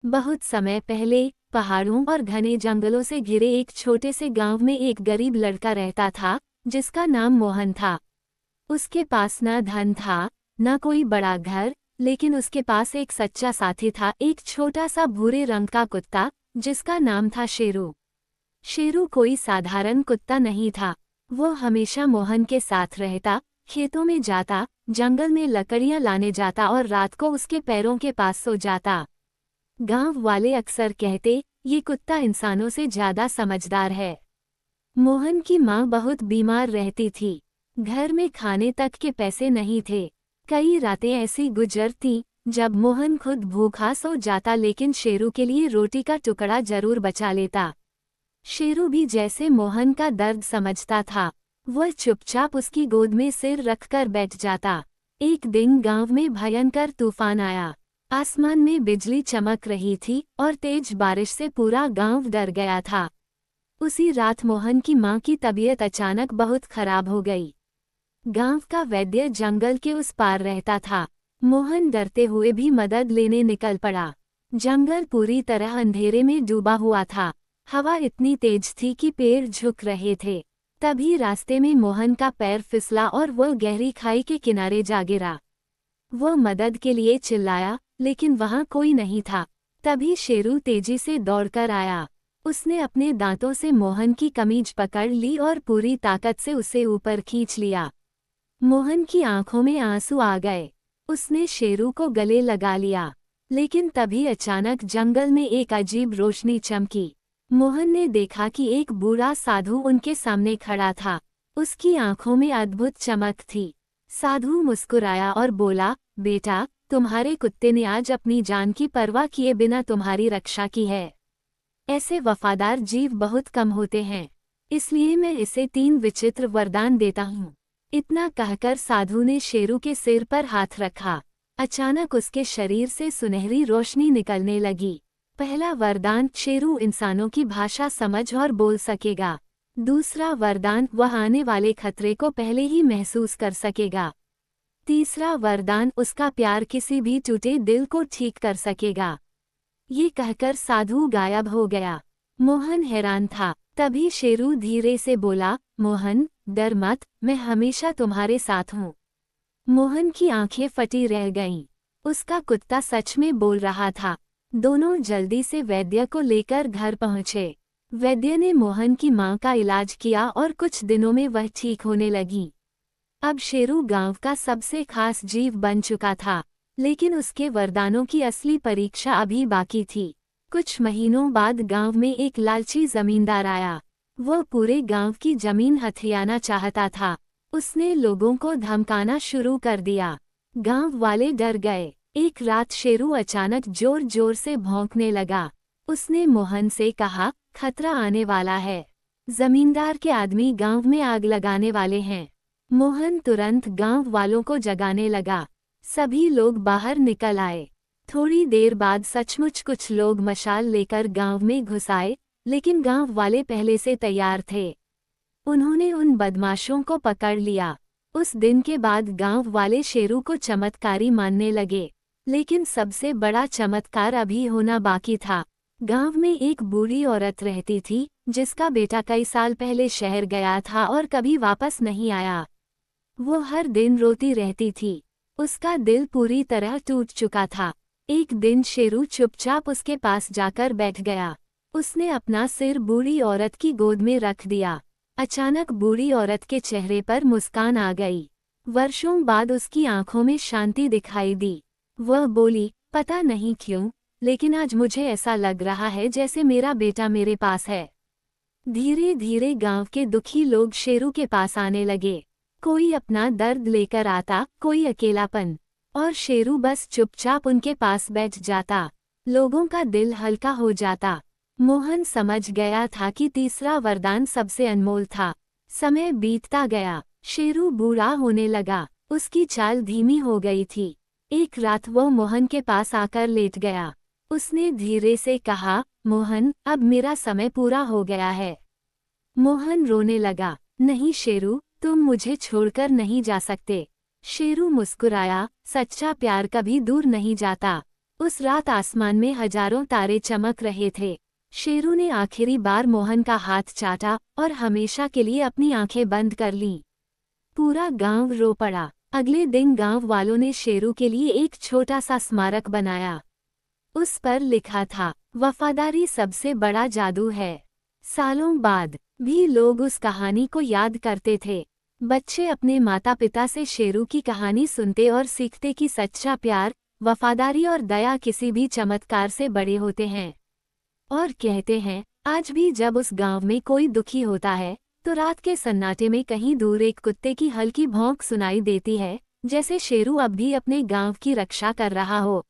बहुत समय पहले पहाड़ों और घने जंगलों से घिरे एक छोटे से गांव में एक गरीब लड़का रहता था, जिसका नाम मोहन था। उसके पास न धन था, न कोई बड़ा घर, लेकिन उसके पास एक सच्चा साथी था, एक छोटा सा भूरे रंग का कुत्ता, जिसका नाम था शेरू। शेरू कोई साधारण कुत्ता नहीं था। वो हमेशा मोहन के साथ रहता, खेतों में जाता, जंगल में लकड़ियां लाने जाता और रात को उसके पैरों के पास सो जाता। गांव वाले अक्सर कहते, ये कुत्ता इंसानों से ज्यादा समझदार है। मोहन की माँ बहुत बीमार रहती थी। घर में खाने तक के पैसे नहीं थे। कई रातें ऐसी गुजरती जब मोहन खुद भूखा सो जाता, लेकिन शेरू के लिए रोटी का टुकड़ा जरूर बचा लेता। शेरू भी जैसे मोहन का दर्द समझता था। वह चुपचाप उसकी गोद में सिर रखकर बैठ जाता। एक दिन गांव में भयंकर तूफान आया। आसमान में बिजली चमक रही थी और तेज बारिश से पूरा गांव डर गया था। उसी रात मोहन की मां की तबीयत अचानक बहुत खराब हो गई। गांव का वैद्य जंगल के उस पार रहता था। मोहन डरते हुए भी मदद लेने निकल पड़ा। जंगल पूरी तरह अंधेरे में डूबा हुआ था। हवा इतनी तेज थी कि पेड़ झुक रहे थे। तभी रास्ते में मोहन का पैर फिसला और वह गहरी खाई के किनारे जा गिरा। वह मदद के लिए चिल्लाया, लेकिन वहां कोई नहीं था। तभी शेरू तेजी से दौड़कर आया। उसने अपने दांतों से मोहन की कमीज पकड़ ली और पूरी ताकत से उसे ऊपर खींच लिया। मोहन की आंखों में आंसू आ गए। उसने शेरू को गले लगा लिया, लेकिन तभी अचानक जंगल में एक अजीब रोशनी चमकी। मोहन ने देखा कि एक बूढ़ा साधु उनके सामने खड़ा था। उसकी आंखों में अद्भुत चमक थी। साधु मुस्कुराया और बोला, बेटा, तुम्हारे कुत्ते ने आज अपनी जान की परवाह किए बिना तुम्हारी रक्षा की है। ऐसे वफादार जीव बहुत कम होते हैं, इसलिए मैं इसे 3 विचित्र वरदान देता हूँ। इतना कहकर साधु ने शेरू के सिर पर हाथ रखा। अचानक उसके शरीर से सुनहरी रोशनी निकलने लगी। पहला वरदान, शेरू इंसानों की भाषा समझ और बोल सकेगा। दूसरा वरदान, वह आने वाले खतरे को पहले ही महसूस कर सकेगा। तीसरा वरदान, उसका प्यार किसी भी टूटे दिल को ठीक कर सकेगा। ये कहकर साधु गायब हो गया। मोहन हैरान था। तभी शेरू धीरे से बोला, मोहन, डर मत, मैं हमेशा तुम्हारे साथ हूँ। मोहन की आंखें फटी रह गईं। उसका कुत्ता सच में बोल रहा था। दोनों जल्दी से वैद्य को लेकर घर पहुंचे। वैद्य ने मोहन की मां का इलाज किया और कुछ दिनों में वह ठीक होने लगी। अब शेरू गांव का सबसे खास जीव बन चुका था, लेकिन उसके वरदानों की असली परीक्षा अभी बाकी थी। कुछ महीनों बाद गांव में एक लालची जमींदार आया। वह पूरे गांव की जमीन हथियाना चाहता था। उसने लोगों को धमकाना शुरू कर दिया। गांव वाले डर गए। एक रात शेरू अचानक जोर जोर से भौंकने लगा। उसने मोहन से कहा, खतरा आने वाला है। जमींदार के आदमी गांव में आग लगाने वाले हैं। मोहन तुरंत गांव वालों को जगाने लगा। सभी लोग बाहर निकल आए। थोड़ी देर बाद सचमुच कुछ लोग मशाल लेकर गांव में घुस आए, लेकिन गांव वाले पहले से तैयार थे। उन्होंने उन बदमाशों को पकड़ लिया। उस दिन के बाद गांव वाले शेरू को चमत्कारी मानने लगे। लेकिन सबसे बड़ा चमत्कार अभी होना बाकी था। गांव में एक बूढ़ी औरत रहती थी, जिसका बेटा कई साल पहले शहर गया था और कभी वापस नहीं आया। वो हर दिन रोती रहती थी। उसका दिल पूरी तरह टूट चुका था। एक दिन शेरू चुपचाप उसके पास जाकर बैठ गया। उसने अपना सिर बूढ़ी औरत की गोद में रख दिया। अचानक बूढ़ी औरत के चेहरे पर मुस्कान आ गई। वर्षों बाद उसकी आंखों में शांति दिखाई दी। वह बोली, पता नहीं क्यों, लेकिन आज मुझे ऐसा लग रहा है जैसे मेरा बेटा मेरे पास है। धीरे धीरे गांव के दुखी लोग शेरू के पास आने लगे। कोई अपना दर्द लेकर आता, कोई अकेलापन, और शेरू बस चुपचाप उनके पास बैठ जाता। लोगों का दिल हल्का हो जाता। मोहन समझ गया था कि तीसरा वरदान सबसे अनमोल था। समय बीतता गया। शेरू बूढ़ा होने लगा। उसकी चाल धीमी हो गई थी। एक रात वह मोहन के पास आकर लेट गया। उसने धीरे से कहा, मोहन, अब मेरा समय पूरा हो गया है। मोहन रोने लगा। नहीं शेरू, तुम मुझे छोड़कर नहीं जा सकते। शेरू मुस्कुराया, सच्चा प्यार कभी दूर नहीं जाता। उस रात आसमान में हजारों तारे चमक रहे थे। शेरू ने आखिरी बार मोहन का हाथ चाटा और हमेशा के लिए अपनी आंखें बंद कर लीं। पूरा गांव रो पड़ा। अगले दिन गांव वालों ने शेरू के लिए एक छोटा सा स्मारक बनाया। उस पर लिखा था, वफादारी सबसे बड़ा जादू है। सालों बाद भी लोग उस कहानी को याद करते थे। बच्चे अपने माता पिता से शेरू की कहानी सुनते और सीखते कि सच्चा प्यार, वफादारी और दया किसी भी चमत्कार से बड़े होते हैं। और कहते हैं, आज भी जब उस गांव में कोई दुखी होता है तो रात के सन्नाटे में कहीं दूर एक कुत्ते की हल्की भौंक सुनाई देती है, जैसे शेरू अब भी अपने गांव की रक्षा कर रहा हो।